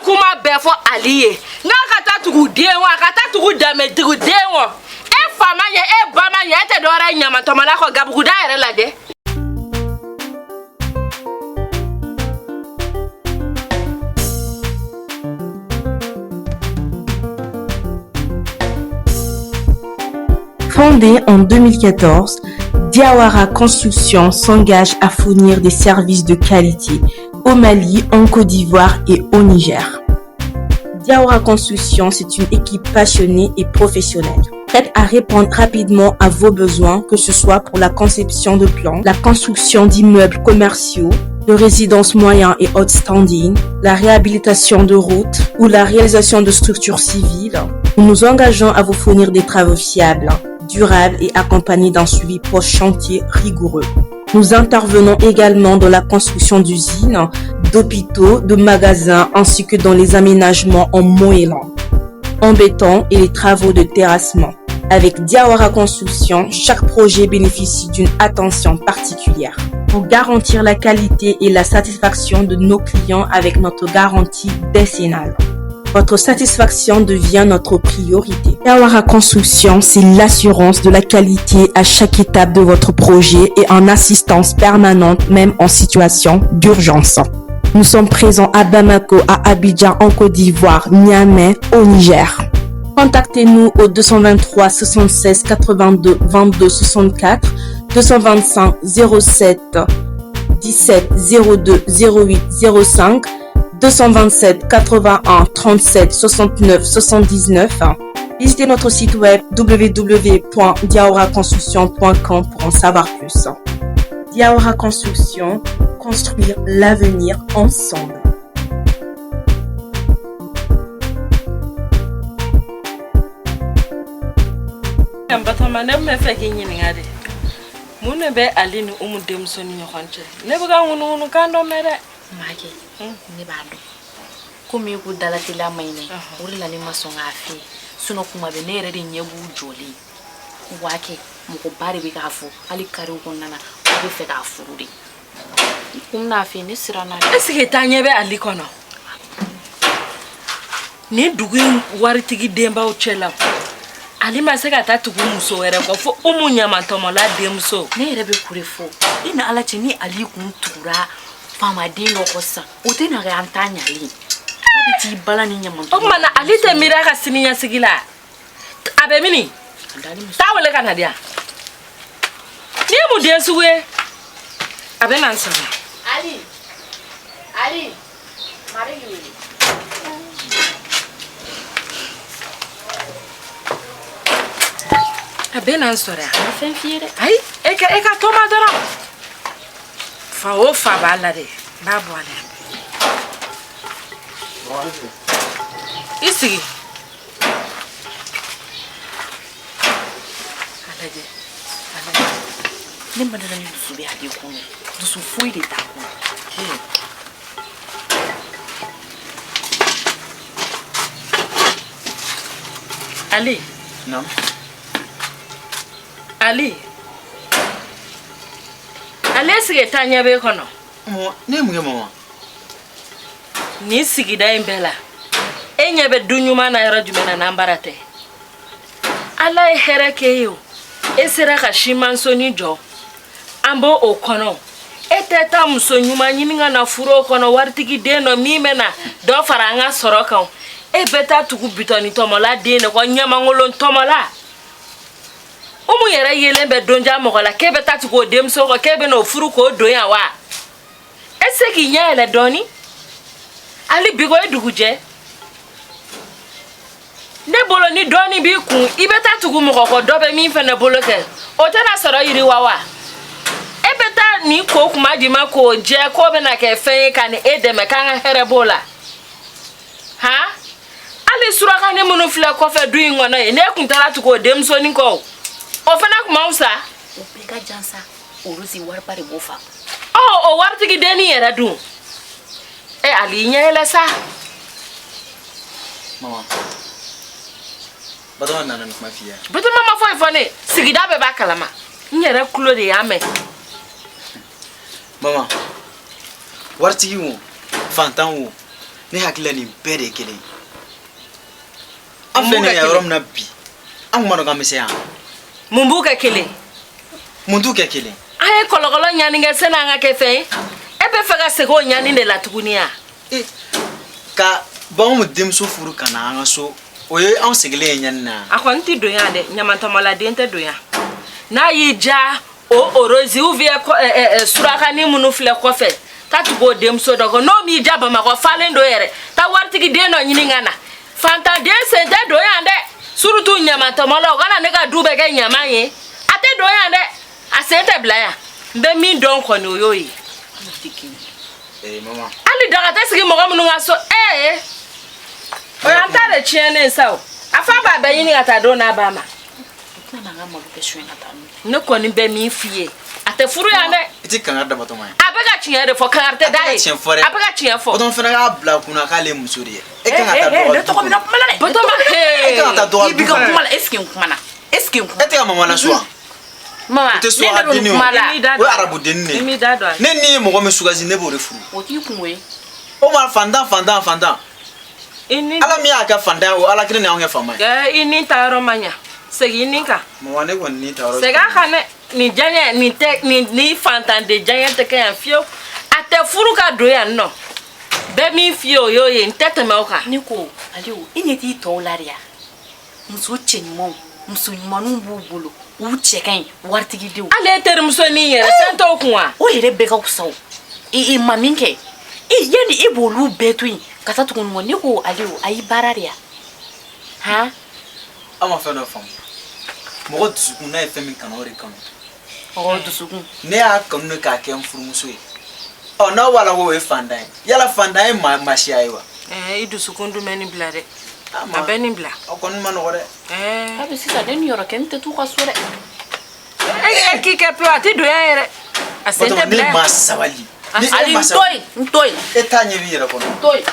kuma befo aliye nga kata tugu denwa kata tugu dame tugu denwa e fama ye e bama ye te dora nyama to mala ko gabu da ere la de. Fondée en 2014, Diawara Construction s'engage à fournir des services de qualité au Mali, en Côte d'Ivoire et au Niger. Diawara Construction, c'est une équipe passionnée et professionnelle, prête à répondre rapidement à vos besoins, que ce soit pour la conception de plans, la construction d'immeubles commerciaux, de résidences moyens et haut standing, la réhabilitation de routes ou la réalisation de structures civiles. Nous nous engageons à vous fournir des travaux fiables, durables et accompagnés d'un suivi post-chantier rigoureux. Nous intervenons également dans la construction d'usines, d'hôpitaux, de magasins ainsi que dans les aménagements en moellon, en béton et les travaux de terrassement. Avec Diawara Construction, chaque projet bénéficie d'une attention particulière pour garantir la qualité et la satisfaction de nos clients avec notre garantie décennale. Votre satisfaction devient notre priorité. Diawara Construction, c'est l'assurance de la qualité à chaque étape de votre projet et en assistance permanente, même en situation d'urgence. Nous sommes présents à Bamako, à Abidjan, en Côte d'Ivoire, Niamey, au Niger. Contactez-nous au 223 76 82 22 64, 225 07 17 02 08 05, 227 81 37 69 79. Visitez notre site web www.diawaraconstruction.com pour en savoir plus. Diawara Construction, construire l'avenir ensemble. Batama me feki nyini ngade mune be alini dem soni nyokonche ne buga ngunu kando mere mage ni bado kumi ku dalati la mayne uri la ni masonga afi suno kuma be nere de nyebu joli wake muko bari bi gafu ali kari ko nana ko fe ga furudi kumna afi ni sirana esike tanye be ali kono ni dugu waritigi demba o chela ali maseka tatugu muso were ko fo umunyama tomola demso ne rebe kurefo ina ala chini ali kun tura fama dino kosa utina ga antanya ali abiti bala ni nyama o mana ali te mira ka sininya sigila abe mini tawele kana dia ni mu desuwe abe nansa ali mare yuli abe nansora fen fiere ai eka toma dara fa o fa bala de babu ale isi alaje nimba dala ni dusu bi ade ko dusu foi de ta ko ali non ali sige tanya be kono ne mu mama ni sigi da imbela enya be dunyuma na yoro jumena na mbarate ala hereke yo esera ka shimanso ni jo ambo okono eteta musonyuma nyininga na furo kono wartigi deno mimena do faranga sorokan e beta tuku bitoni tomola dene ko nyama ngolo tomola umu yere yele be donja mogola kebe tatu ko demso ko kebe no furu ko doya wa ese ki nyele doni ali bigo eduguje ne bolo ni doni bi kun ibe tatu ko mogo ko dobe mi fe ne bolo ke o tena soro yiri wawa e beta ni ko kuma di ma ko je ko be na ke fe kan edeme kan here bola ha ali sura kan ne munu fle ko fe duyi ngona ne kun tara tu ko demso ni ko ofana kuma usa opeka jansa uruzi warpare bofa o wartigi deni era du e ali nyele sa mama badon nana kuma fiya beto mama foi fone sigida be bakalama nyere kulo de yame mama wartigi wo fantan wo ne hakila ni bɛɛ de kelen an filɛ ne yɔrɔ min na bi an kuma dɔn k'an bɛ se yan mun b'u kɛ kelen mun t'u kɛ kelen an ye kɔlɔkɔlɔ ɲani kɛ sani an ka kɛ fɛn ye e bɛ fɛ ka segin o ɲani de la tuguni ya ka baw mu denmuso furu ka na an ka so o ye anw sigilen ye ɲani na a kɔni tɛ don yan dɛ ɲamatɔmɔladen tɛ don yan n'a y'i ja o rosi ou bien surakani minnu filɛ kɔfɛ taa tugu o denmuso dɔ kɔ n'o m'i ja bamakɔ falen don yɛrɛ taa waritigi den dɔ ɲini ka na fantaden sen tɛ don yan dɛ surtout ɲamatɔmɔla o kana ne ka du bɛɛ kɛ ɲaman ye a tɛ don yan dɛ a sen tɛ bila yan n bɛ min dɔn kɔni o y'o ye mama hali daga tɛ sigi mɔgɔ minnu ka so o y'an ta de tiɲɛnen sa o a fa b'a bɛɛ ɲini ka taa don n'a ba ma ne kɔni bɛ min f'i ye a tɛ furu yan dɛ i tɛ kankari da Batɔma ye a bɛ ka tiɲɛ de fɔ kankari tɛ da ye a bɛ ka tiɲɛ fɔ Batɔma fana k'a bila kunna k'ale ye muso de ye e kan ka taa dɔgɔ ne tɔgɔ bɛna kuma la dɛ Batɔma e kan ka taa dɔgɔ i bi ka kuma la est-ce que n kuma na est-ce que n kuma e tɛ ka mama la so wa mama o tɛ so ne a da don denni kuma la o ye arabu denni de i ye m'i da don a la ne ni ye mɔgɔ min sugasi ne b'o de furu o t'i kun ye o ma fantan i ni ala min y'a kɛ fantan ye o ala kelen de y'anw kɛ faama ye i ni ta yɔrɔ ma ɲa segin i ni kan mama ne kɔni ni ta yɔrɔ segin a kan dɛ nin diyaɲɛ nin tɛ nin fantanden diyaɲɛ tɛ kɛ yan fiyewu a tɛ furu ka don yan nɔ bɛɛ min f'i ye o y'o ye n tɛ tɛmɛ o kan ne ko Aliou i ɲɛ t'i tɔw la de ya muso cɛ ɲumanw muso ɲumanw b'u bolo u cɛ ka ɲi waritigidenw ale ye terimuso ni yɛrɛ fɛn t'o kun wa o yɛrɛ bɛɛ ka fisa o i ma min kɛ yani i b'olu bɛɛ to yen ka taa tuguni mɔ ne ko Aliou a y'i baara de ya han an ma fɛn dɔ faamu mɔgɔ dusukun n'a ye fɛn min kanu o de kanu dusukun ne y'a kanu ne k'a kɛ n furumuso ye n'aw b'a la ko o ye fantan ye yala fantan ye masiya ye wa i dusukun dun bɛ nin bila dɛ a bɛ nin bila aw kɔni ma nɔgɔ dɛ a bɛ sisan ne ni yɔrɔ kɛ n tɛ t'u ka so dɛ e k'i kɛ pewu a tɛ don yan yɛrɛ a sen tɛ bila ne ma sabali ni e ma sabali n to yen e t'a ɲɛ b'i yɛrɛ kɔnɔ n to yen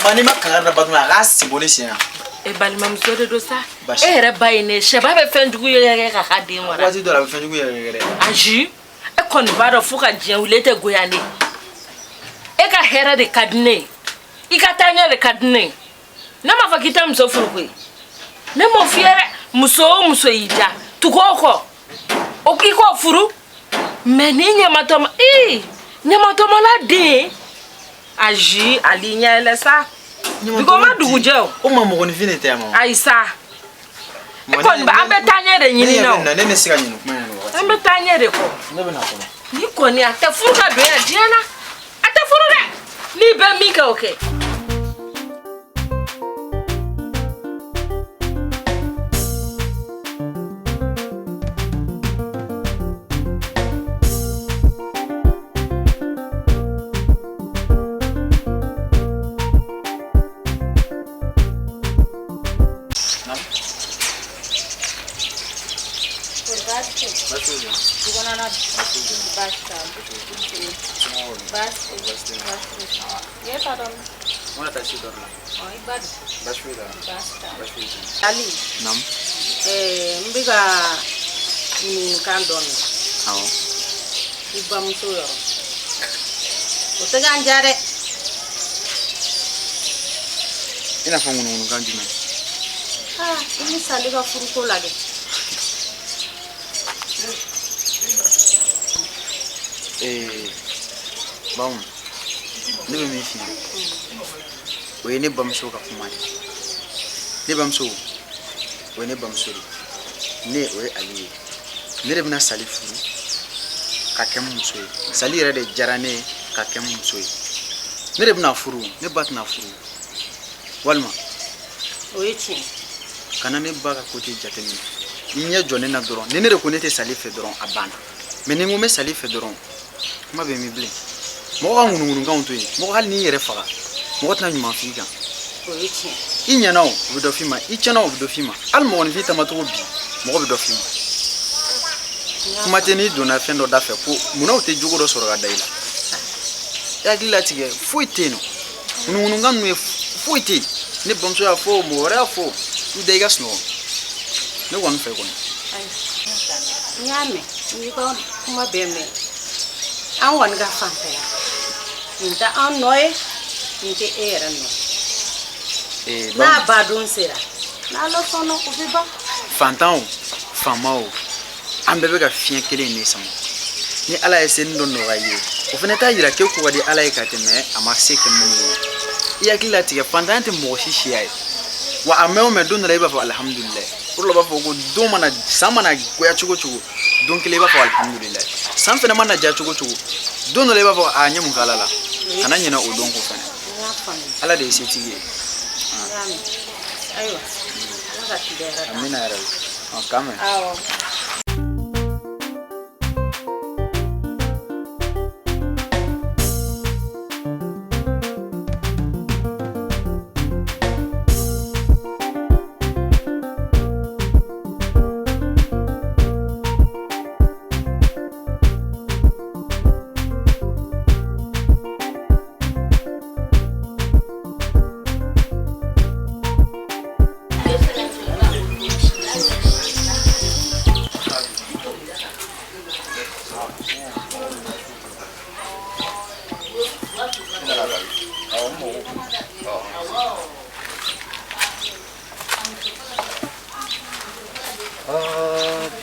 ma n'i ma kankari da Batɔma a k'a sigi ne sen na e balimamuso de don sa Basi. e yɛrɛ ba ye ne sɛba bɛ fɛn jugu ye kɛ k'a ka den wara waati dɔ la a bɛ fɛn jugu yɛrɛ dɛ ayi e kɔni b'a dɔn fo ka diɲɛ wuli e tɛ goya ne e ka hɛrɛ de ka di ne ye i ka taaɲɛ de ka di ne ye ne m'a fɔ k'i tɛ muso furu koyi ne m'o f'i ye dɛ muso o muso y'i diya tugu o kɔ o k'i k'o furu mɛ ni ɲamatɔmɔ ɲamatɔmɔla den ayi ali ɲɛ yɛlɛ sa bigo ma dugujɛ o ma mɔgɔninfin de tɛ yan mama ayi sa e kɔni an bɛ taaɲɛ de ɲini na o ne ne se ka ɲini kuma in na waati an bɛ taaɲɛ de kɔ ne bɛ na kɔnɔ ni kɔni a tɛ furu ka don yan diɲɛ na a tɛ furu dɛ n'i bɛ min kɛ o kɛ Ali Nam. n bɛ ka ɲinikan dɔ mɛn Awɔ. i bamuso yɔrɔ o tɛ k'an diya dɛ I n'a fɔ ŋunuŋunukan jumɛn i ni Sali ka furuko la dɛ bawo ne bɛ min f'i ye o ye ne bamuso ka kuma de ne bamuso o ye ne bamuso de ne o ye Ali ye ne de bɛna Sali furu ka kɛ n muso ye Sali yɛrɛ de diyara ne ye ka kɛ n muso ye ne de bɛna furu ne ba tɛna furu walima o ye tiɲɛ kana ne ba ka côté jateminɛ i ɲɛ jɔ ne na dɔrɔn ni ne de ko ne tɛ Sali fɛ dɔrɔn a banna mais ni n ko n bɛ Sali fɛ dɔrɔn kuma bɛ min bilen mɔgɔ ka ŋunuŋunukanw to yen mɔgɔ hali n'i yɛrɛ faga mɔgɔ tɛna ɲuman f'i kan o ye tiɲɛ i ɲɛna o bɛ dɔ f'i ma i tiɲɛna o bɛ dɔ f'i ma hali mɔgɔninfin tamacogo bi mɔgɔ bɛ dɔ f'i ma kuma tɛ n'i donna fɛn dɔ da fɛ ko munna o tɛ jogo dɔ sɔrɔ ka da i la i hakili latigɛ foyi tɛ yen nɔ ŋunuŋunukan ninnu ye foyi tɛ yen ne bamuso y'a fɔ mɔgɔ wɛrɛ y'a fɔ i da i ka sunɔgɔ ne kɔni fɛ kɔni n y'a mɛn n'i ka kuma bɛɛ mɛn an kɔni ka fanfɛla nin tɛ an nɔ ye Nte era no. Ba Na badon sera. Na lo sono ko fi ba. fantan o fama o an bɛɛ bɛ ka fiɲɛ kelen in de sama ni ala ye seni dɔ nɔgɔya i ye o fana t'a yira k'e ko ka di ala ye ka tɛmɛ a ma se kɛ minnu ye i hakili latigɛ fantan tɛ mɔgɔ si siya ye wa a mɛn o mɛn don dɔ la i b'a fɔ alihamudulilayi o de la b'a fɔ ko don mana san mana goya cogo cogo don kelen i b'a fɔ alihamudulilayi san fana mana ja cogo cogo don dɔ la i b'a fɔ a ɲɛ mun kɛ ala la kana ɲinɛ o don ko fana ala de ye setigi ye Ayiwa. Ala ka tibɛra. amina yɛrɛ k'an mɛn Awɔ.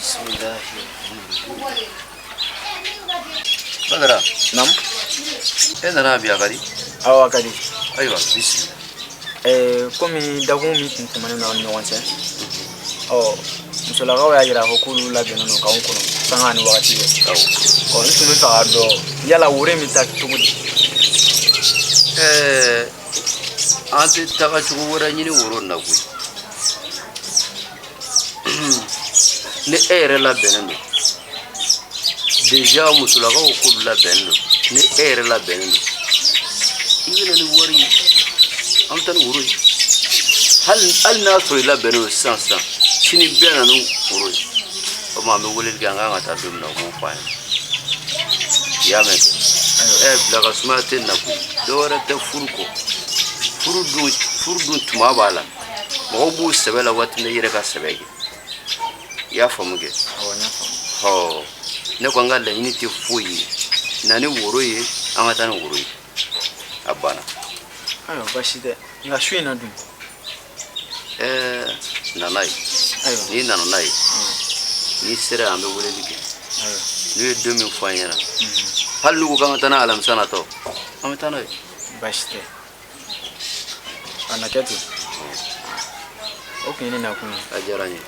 Bismillah. Badara, nam nana biya kadi? awa ka di Ayiwa, bismillah. komi dakun min tun tɛmɛnen don aw ni ɲɔgɔn cɛ musolakaw y'a yira k'a fɔ k'olu labɛnnen don k'anw kɔnɔ sanga ni wagati bɛɛ n tun bɛ fɛ k'a dɔn yala woro in bɛ taa cogo di An tɛ taga cogo wɛrɛ ɲini woro in na koyi. Ni e yɛrɛ labɛnnen don, déjà musolakaw k'olu labɛnnen don, ni e yɛrɛ labɛnnen don, i bɛna ni wari ye, an bɛ taa ni woro ye. Hali n'a sɔrɔ i labɛnnen don sisan sisan, sini bɛɛ na ni woro ye. O tuma an bɛ weleli kɛ an kan ka taa don min na o b'o fɔ an ye. I y'a mɛn kɛ? Bila ka sumaya tɛ na koyi, dɔ wɛrɛ tɛ furu kɔ. Furu dun tuma b'a la, mɔgɔw b'u sɛbɛ la waati min i yɛrɛ ka sɛbɛ kɛ. I y'a faamu kɛ? awɔ n y'a faamu Ne ko an ka laɲini tɛ foyi ye, na ni woro ye an ka taa ni woro ye, a banna. ayiwa baasi tɛ nka su in na dun Nana ye, ayiwa n'i nana n'a ye, n'i sera yan an bɛ weleli kɛ, ayiwa n'u ye don min fɔ an ɲɛna, hali n'u ko k'an ka taa n'a alamisa natɔ, an bɛ taa n'a ye. baasi tɛ a na kɛ ten o tun ye ne nakun ye A diyara n ye.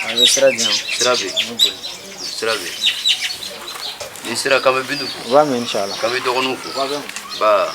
a bɛ sira di yan Sira bɛ yen, n bɛ boli sira bɛ yen. N'i sera k'an bɛ Bintu fo, u b'a mɛn inshallah k'an bɛ dɔgɔninw fo. u b'a mɛn Ba.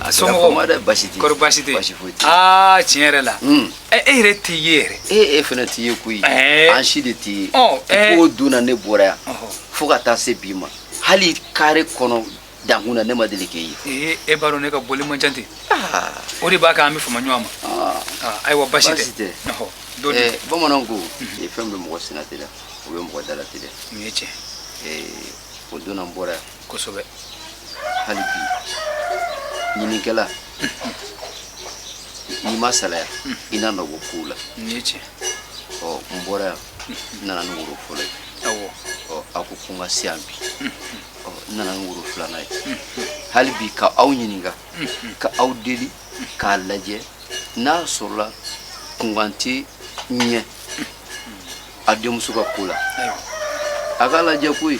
Somɔgɔw ma dɛ basi tɛ. Kɔri baasi tɛ yen? Basi foyi tɛ. Tiɲɛ yɛrɛ la e yɛrɛ t'i ye yɛrɛ. E fana t'i ye koyi, an si de t'i ye. K'o don na ne bɔra yan fo ka taa se bi ma, hali kare kɔnɔ dankun na ne ma deli k'e ye. E b'a dɔn ne ka boli man ca ten, o de b'a kɛ an bɛ fama ɲɔgɔn ma. Ayiwa basi tɛ. Bamananw ko fɛn bɛ mɔgɔ sinna tɛ dɛ, o bɛ mɔgɔ dala tɛ dɛ. Nin ye tiɲɛ. O don na n bɔra yan, Kosɛbɛ. hali bi ɲinikɛla n'i ma salaya i na nɔ bɔ kow la. Nin ye tiɲɛ. N bɔra yan n nana ni woro fɔlɔ ye. Awɔ. A ko ko n ka se yan bi, n nana ni woro filanan ye. Hali bi ka aw ɲininka, ka aw deli k'a lajɛ n'a sɔrɔla kunkan tɛ ɲɛ a denmuso ka ko la, a k'a lajɛ koyi.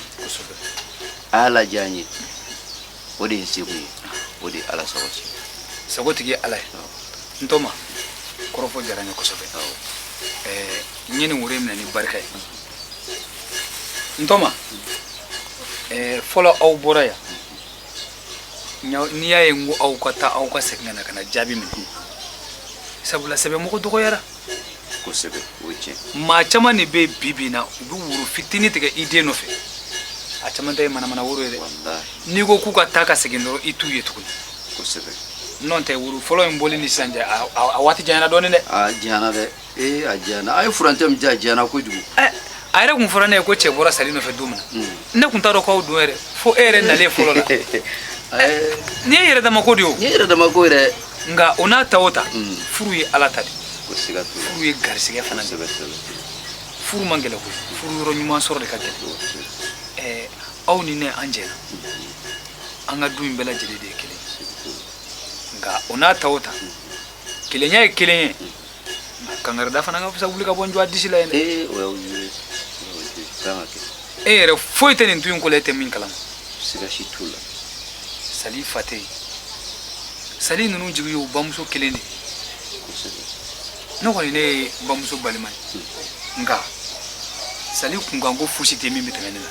A y'a lajɛ an ye, o de ye seko ye, o de ye ala sago ye. Sagotigi ye ala ye. N tɔma kɔrɔfɔ diyara n ye kosɛbɛ. N ye nin woro in minɛ ni barika ye. N tɔma fɔlɔ aw bɔra yan, n'i y'a ye n ko aw ka taa aw ka segin ka na ka na jaabi minɛ, sabula sɛbɛmɔgɔ dɔgɔyara. Kosɛbɛ, o ye tiɲɛ. Maa caman de bɛ bi bi in na u bɛ woro fitinin tigɛ i den nɔfɛ, a caman ta ye manamana woro ye dɛ. N'i ko k'u ka taa ka segin dɔrɔn i t'u ye tuguni. Kosɛbɛ. N'o tɛ woro fɔlɔ in boli ni sisan cɛ a waati janyana dɔɔnin dɛ. A janyana dɛ, a janyana, a ye furancɛ min diya a janyana kojugu. a yɛrɛ kun fɔra ne ye ko cɛ bɔra sali nɔfɛ don min na ne kun t'a dɔn k'aw don yɛrɛ fo e yɛrɛ nalen fɔlɔ la ni ye yɛrɛ dama ko de o ni yɛrɛ dama ko yɛrɛ nka o n'a ta o ta furu ye ala ta de ko siga t'o la furu ye garisɛgɛ fana de furu man gɛlɛ koyi furu yɔrɔ ɲuman sɔrɔ de ka gɛlɛn aw ni ne an jɛna an ka du in bɛɛ lajɛlen de ye kelen nka o n'a ta o ta kelenya ye kelen ye kangarida fana ka fisa wuli ka bɔ n jɔ a disi la yen dɛ e yɛrɛ foyi tɛ nin du in ko la e tɛ min kalama siga si t'o la sali fa tɛ yen sali ninnu jigi ye o bamuso kelen de ne kɔni ne ye bamuso balima ye nka sali kunkan ko fosi tɛ min bɛ tɛmɛ ne la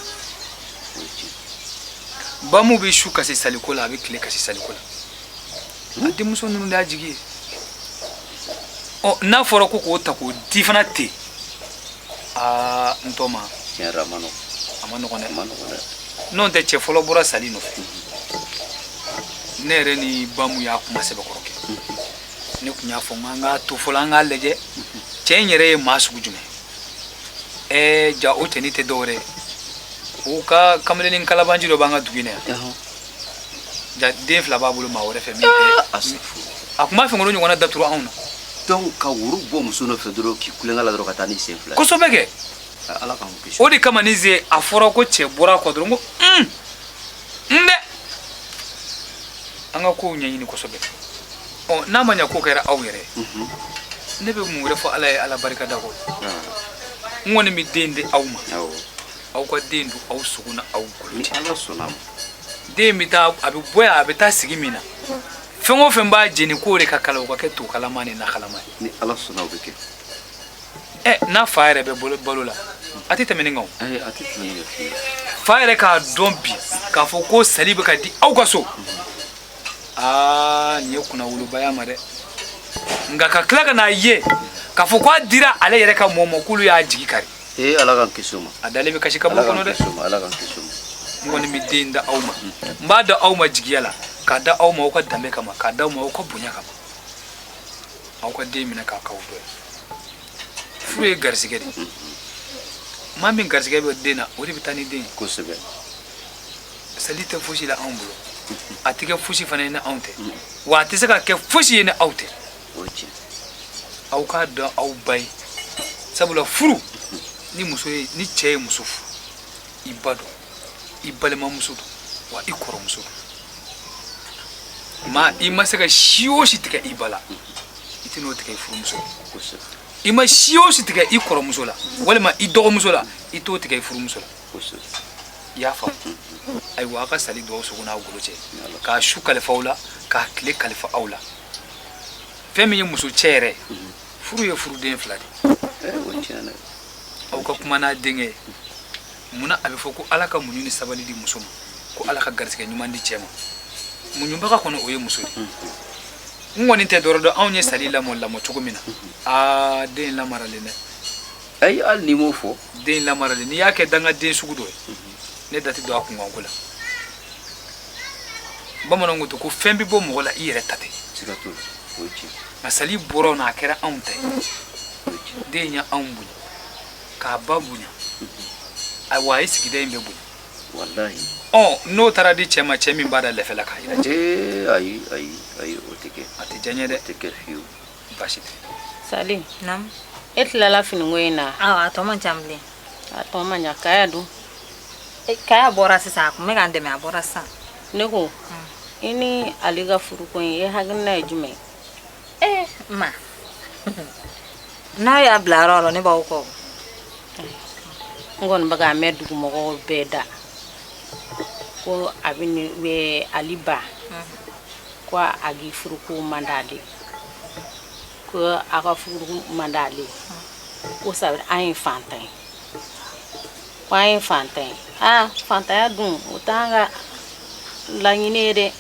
bamu bɛ su kasi saliko la a bɛ tile kasi saliko la a denmuso ninnu de y'a jigi ye n'a fɔra ko k'o ta k'o di fana ten n tɔ ma tiɲɛ yɛrɛ a ma nɔgɔn dɛ n'o tɛ cɛ fɔlɔ bɔra sali nɔfɛ ne yɛrɛ ni bamu y'a kuma sɛbɛkɔrɔ kɛ ne kun y'a fɔ n k'an k'a to fɔlɔ an k'a lajɛ cɛ in yɛrɛ ye maa sugu jumɛn ja o cɛnin tɛ dɔwɛrɛ ye o ka kamalenin kalabanji dɔ b'an ka dugu in na yan ja den fila b'a bolo maa wɛrɛ fɛ min tɛ a kun b'a fɛ k'olu ɲɔgɔnna daturu anw na donc ka woro bɔ muso nɔfɛ dɔrɔn k'i kulonkɛ la dɔrɔn ka taa ni sen fila kosɛbɛ kɛ ala k'an kisi o de kama ni ze a fɔra ko cɛ bɔra a kɔ dɔrɔn ko n dɛ an ka kow ɲɛɲini kosɛbɛ n'a ma ɲɛ ko kɛra aw yɛrɛ ne bɛ mun wɛrɛ fɔ ala ye ala barika da kɔ n kɔni bɛ den di aw ma aw ka den don aw sogo na aw golo cɛ ala sɔnna ma den bɛ taa a bɛ bɔ yan a bɛ taa sigi min na fɛn o fɛn b'a jeni k'o de ka kala o ka kɛ to kalama ni na kalama ye ni ala sɔnna o bɛ kɛ n'a fa yɛrɛ bɛ balo la a tɛ tɛmɛ nin kan a tɛ tiɲɛ yɛrɛ fa yɛrɛ k'a dɔn bi k'a fɔ ko sali bɛ ka di aw ka so nin ye kunnawolobaya ma dɛ nka ka tila ka n'a ye k'a fɔ k'a dira ale yɛrɛ ka mɔɔ ma k'olu y'a jigi kari ala k'an kisi o ma a dalen bɛ kasi ka bɔ kɔnɔ dɛ ala k'an kisi o ma n kɔni bɛ den da aw ma n b'a da aw ma jigiya la k'a da aw ma aw ka danbe kama k'a da aw ma aw ka bonya kama aw ka den minɛ k'a k'aw dɔ ye furu ye garisɛgɛ de maa min garisɛgɛ bɛ den na o de bɛ taa ni den ye kosɛbɛ sali tɛ fosi la anw bolo a tɛ kɛ fosi fana ye ni anw tɛ wa a tɛ se ka kɛ fosi ye ni aw tɛ aw k'a dɔn aw ba ye sabula furu ni muso ye ni cɛ ye muso furu i ba don i balimamuso don wa i kɔrɔmuso don i ma se ka si o si tigɛ i ba la i tɛ n'o tigɛ i furumuso la i ma si o si tigɛ i kɔrɔmuso la walima i dɔgɔmuso la i t'o tigɛ i furumuso la i y'a faamu ayiwa aw ka sali dugawu sogo n'aw golo cɛ k'a su kalifa aw la k'a tile kalifa aw la fɛn min ye muso cɛ yɛrɛ furu ye furuden fila de aw ka kuma n'a denkɛ ye munna a bɛ fɔ ko ala ka muɲu ni sabali di muso ma ko ala ka garisɛgɛ ɲuman di cɛ ma muɲubaga kɔni o ye muso de n kɔni tɛ dɔrɔn dɔn anw ye sali lamɔ cogo min na den lamaralen dɛ ayi hali n'i m'o fɔ den lamaralen n'i y'a kɛ dangaden sugu dɔ ye ne dati don a kunkanko la bamananw ko to ko fɛn bɛ bɔ mɔgɔ la i yɛrɛ ta tɛ nka sali bɔra n'a kɛra anw ta ye den ye anw bonya k'a ba bonya ayiwa a ye sigida in bɛ bonya n'o taara di cɛ ma cɛ min b'a da lɛfɛ la k'a yira cɛ ayi o tɛ kɛ a tɛ diya n ye dɛ tɛ kɛ fiyewu baasi tɛ Sali e tilala finiko in na a tɔ man ca bilen a tɔ man ɲa kaya dun kaya bɔra sisan a kun bɛ k'an dɛmɛ a bɔra sisan ne ko i ni ale ka furuko in e hakilina ye jumɛn ma n'a y'a bila yɔrɔ la ne b'aw kɔ n kɔni bɛ k'a mɛn dugumɔgɔw bɛɛ da ko a bɛ ali ba ko a k'i furuko man d'ale ko a ka furuko man d'ale ko sabu an ye fantan ye ko an ye fantan ye fantanya dun o t'an ka laɲini ye dɛ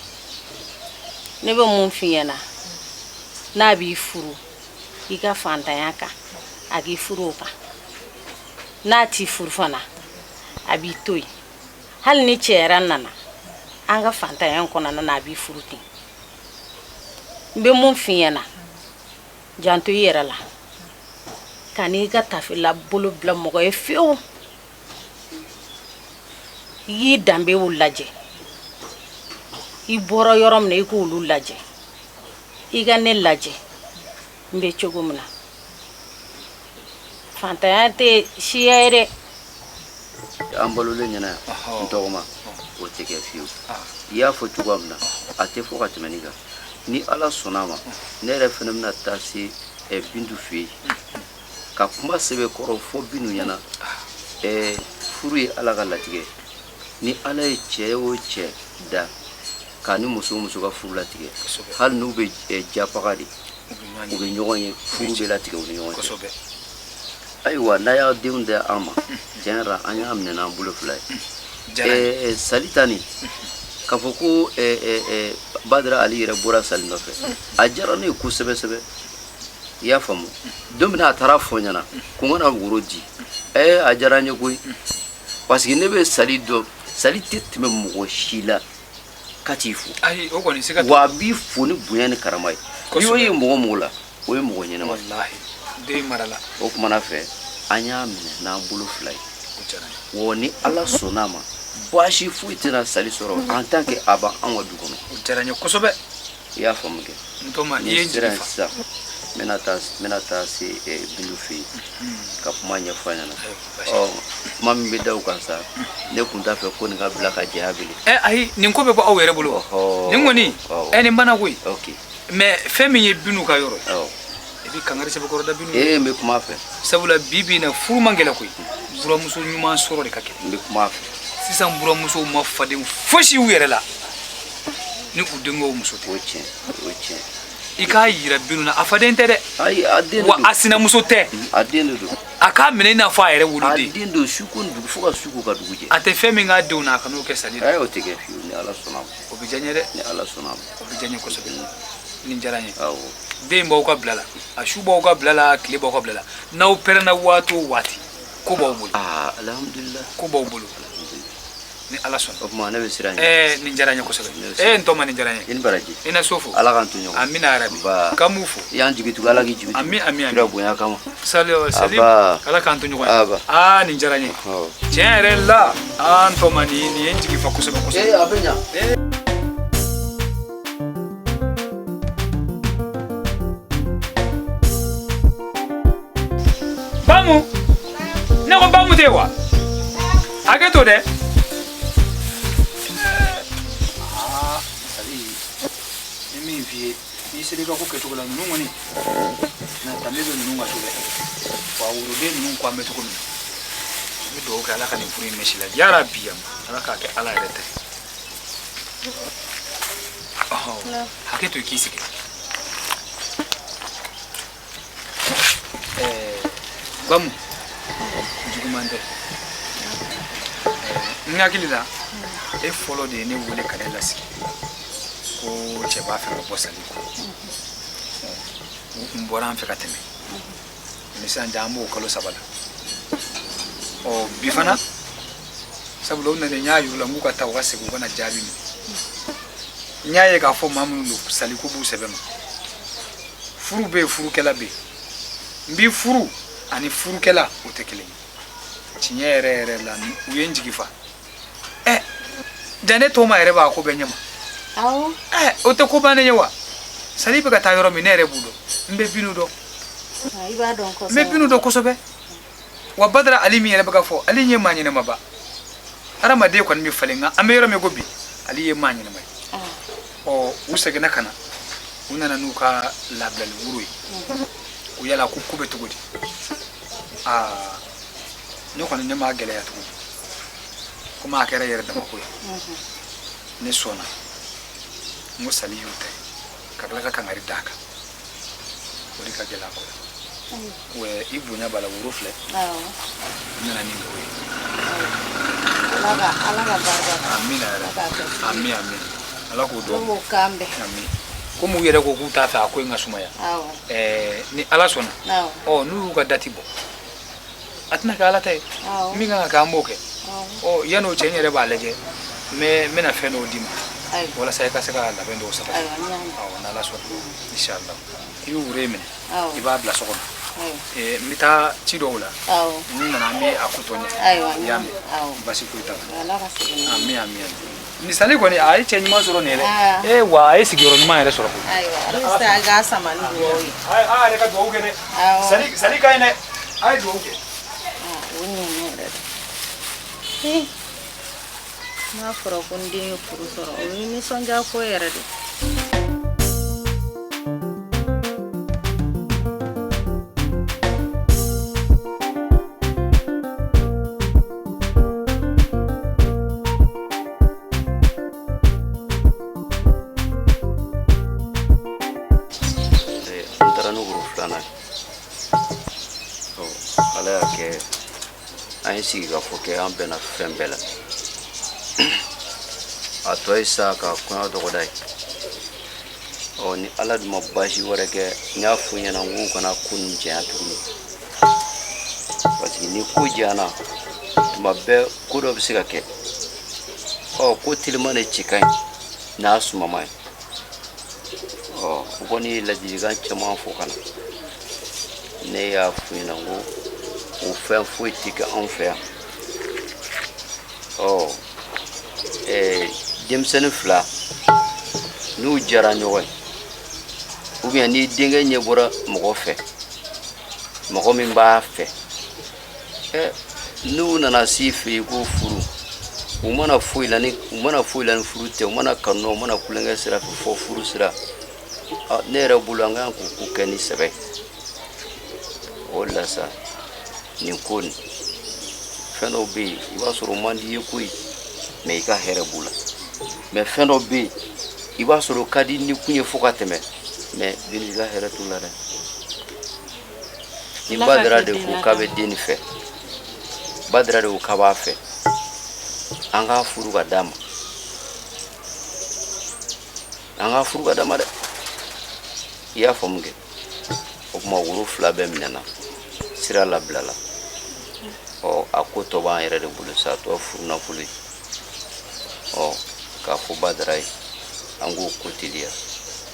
ne bɛ mun f'i ɲɛna n'a b'i furu i ka fantanya kan a k'i furu o kan n'a t'i furu fana a b'i to yen hali ni cɛ yɛrɛ nana an ka fantanya kɔnɔna na a b'i furu ten n bɛ mun f'i ɲɛna janto i yɛrɛ la ka n'i ka tafela bolo bila mɔgɔ ye fiyewu i y'i danbew lajɛ i bɔra yɔrɔ min na i k'olu lajɛ i ka ne lajɛ n bɛ cogo min na fantanya tɛ siya ye dɛ an balolen ɲɛna yan n tɔgɔma o tɛ kɛ fiyewu i y'a fɔ cogoya min na a tɛ fɔ ka tɛmɛ nin kan ni ala sɔnna a ma ne yɛrɛ fana bɛna taa se Bintu fɛ yen ka kuma sɛbɛn kɔrɔ fɔ Bintu ɲɛna furu ye ala ka latigɛ ni ala ye cɛ o cɛ da ka ni muso ka furu latigɛ hali n'u bɛ japaga de u bɛ ɲɔgɔn ye furu bɛ latigɛ u ni ɲɔgɔn cɛ ayiwa n'a y'a denw da an ma tiɲɛ yɛrɛ an y'a minɛ n'an bolo fila ye sali ta nin k'a fɔ ko Badara Ali yɛrɛ bɔra sali nɔfɛ a diyara ne ye kosɛbɛ sɛbɛ i y'a faamu don min a taara fɔ ɲɛna ko n kana woro di a diyara n ye koyi parce que ne bɛ sali dɔn sali tɛ tɛmɛ mɔgɔ si la ka t'i fo wa a b'i fo ni bonya ni karama ye n'i y'o ye mɔgɔ mɔgɔ la o ye mɔgɔ ɲɛnama o kumana fɛ an y'a minɛ n'an bolo fila ye wa ni ala sɔnna a ma baasi foyi tɛna sali sɔrɔ en tant que a b'an ka du kɔnɔ o diyara n ye kosɛbɛ i y'a faamu kɛ ni sera sisan n bɛna taa se Bintu fɛ yen ka kuma ɲɛfɔ a ɲɛna kuma min bɛ da o kan sa ne tun t'a fɛ ko nin ka bila ka jɛya bele ayi nin ko bɛ bɔ aw yɛrɛ bolo nin kɔni nin mana koyi mais fɛn min ye Bintu ka yɔrɔ ye i bɛ kangari sɛbɛkɔrɔ da Bintu n bɛ kuma fɛ sabula bi bi in na furu man gɛlɛn koyi buramuso ɲuman sɔrɔ de ka kɛ n bɛ kuma fɛ sisan buramusow ma faden fosi u yɛrɛ la ni u denkɛw muso tɛ o tiɲɛ i k'a yira Bintu na a faden tɛ dɛ ayi a den wa a sinamuso tɛ a den de don a k'a minɛ i n'a fɔ a yɛrɛ woloden a den don su ko dugu fo ka su ko ka dugu jɛ a tɛ fɛn min k'a denw na a kan'o kɛ sali la o tɛ kɛ fiyewu ni ala sɔnna o bɛ diya n ye dɛ ni ala sɔnna o bɛ diya n ye kosɛbɛ nin diyara n ye awɔ den b'aw ka bila la a su b'aw ka bila la tile b'aw ka bila la n'aw pɛrɛnna waati o waati ko b'aw bolo alhamdulillah ko b'aw bolo ni ala sɔnna o tuma ne bɛ siran ɲɛ nin diyara n ye kosɛbɛ n tɔma nin diyara n ye i ni baraji i na so fo ala k'an to ɲɔgɔn amina yarabi k'an b'u fo i y'an jigi tugu ala k'i jigi tugu ami kira bonya kama salim ala k'an to ɲɔgɔn ye nin diyara n ye tiɲɛ yɛrɛ la an tɔma nin ye n jigi fa kosɛbɛ kosɛbɛ a bɛ ɲa Bamu ne ko bamu tɛ wa hakɛ to dɛ ni min f'i ye n'i sera i ka ko kɛcogo la ninnu kɔni na danbe bɛ ninnu ka so dɛ wa woroden ninnu ko an bɛ cogo min na n bɛ dugawu kɛ ala ka nin furu in mɛsi la yara bi yan ala k'a kɛ ala yɛrɛ tɛ hakɛ to i k'i sigi Bamu juguman tɛ n hakili la e fɔlɔ de ye ne wele ka ne lasigi ko cɛ b'a fɛ ka bɔ sali ko n bɔra an fɛ ka tɛmɛ sisan an b'o kalo 3 la bi fana sabula u nana n y'a yir'u la n k'u ka taa u ka segin u kana jaabi min n y'a ye k'a fɔ maa minnu don sali ko b'u sɛbɛn ma furu bɛ yen furukɛla bɛ yen n b'i furu ani furukɛla o tɛ kelen ye tiɲɛ yɛrɛ yɛrɛ la u ye n jigi fa ja ne tɔma yɛrɛ b'a ko bɛɛ ɲɛma o tɛ ko bannen ye wa sali bɛ ka taa yɔrɔ min ne yɛrɛ b'u dɔn n bɛ Bintu dɔn n bɛ Bintu dɔn kosɛbɛ wa Badara Ali min yɛrɛ bɛ ka fɔ Ali ye maa ɲɛnɛma ba hadamaden kɔni bɛ falen nka an bɛ yɔrɔ min ko bi Ali ye maa ɲɛnɛma ye u seginna ka na u nana n'u ka labilali wuro ye u yala ko bɛ cogo di ne kɔni ne m'a gɛlɛya tugun komi a kɛra yɛrɛ dama ko ye ne sɔnna n ko sali y'o tɛ ka tila ka kangari d'a kan o de ka gɛlɛ a ko la i bonya b'a la woro filɛ n nana ni o ye ala ka barika amina ami ala k'o dɔn ami komi u yɛrɛ ko k'u t'a fɛ a ko in ka sumaya ni ala sɔnna n'u y'u ka dati bɔ a tɛna kɛ ala ta ye min kan ka kɛ an b'o kɛ yan'o cɛ n yɛrɛ b'a lajɛ n bɛna fɛn dɔw d'i ma walasa i ka se ka labɛn dɔw sabati n'ala sɔnna inshallah i bɛ woro in minɛ i b'a bila so kɔnɔ n bɛ taa ci dɔw la awɔ ni nana an bɛ a ko tɔ ɲɛ ayiwa i y'a mɛn awɔ basi foyi t'a la ala ka segin ami ami misali kɔni a ye cɛ ɲuman sɔrɔ nin yɛrɛ wa a ye sigiyɔrɔ ɲuman yɛrɛ sɔrɔ koyi ayiwa ala ka k'a sama ni dugawu ye a yɛrɛ ka dugawu kɛ dɛ sali ka ɲi dɛ a ye dugawu kɛ o ɲɛna yɛrɛ de n'a fɔra ko n den ye furu sɔrɔ o ye nisɔndiya ko yɛrɛ de ala y'a kɛ an ye sigi ka fɔ kɛ an bɛnna fɛn bɛɛ la a tɔ ye sa ka kɔɲɔ dɔgɔda ye ni ala dun ma baasi wɛrɛ kɛ n y'a fɔ ɲɛna n k'u kana ko nin janya tuguni parce que ni ko janyana tuma bɛɛ ko dɔ bɛ se ka kɛ ko telima de ci ka ɲi n'a sumama ye u kɔni ye ladilikan caman fɔ ka na ne y'a fɔ ɲɛna n ko o fɛn foyi tɛ kɛ anw fɛ yan denmisɛnnin fila n'u jara ɲɔgɔn ye ou bien ni denkɛ ɲɛ bɔra mɔgɔ fɛ mɔgɔ min b'a fɛ n'u nana s'i fɛ yen ko furu u mana foyi la ni furu tɛ u mana kanu u mana kulonkɛ sira fɛ fɔ furu sira ne yɛrɛ bolo an kan k'u kɛ ni sɛbɛ o de la sa nin ko nin fɛn dɔw bɛ yen i b'a sɔrɔ o man di i ye koyi mɛ i ka hɛrɛ b'u la mɛ fɛn dɔw bɛ yen i b'a sɔrɔ o ka di ni kun ye fo ka tɛmɛ mɛ bini i ka hɛrɛ t'u la dɛ ni Badara de ko k'a bɛ den nin fɛ Badara de ko k'a b'a fɛ an k'a furu ka d'a ma dɛ i y'a faamu kɛ o tuma woro fila bɛɛ minɛna sira labilala a ko tɔ b'an yɛrɛ de bolo sa tɔ furu nafolo ye k'a fɔ Badara ye an k'o ko teliya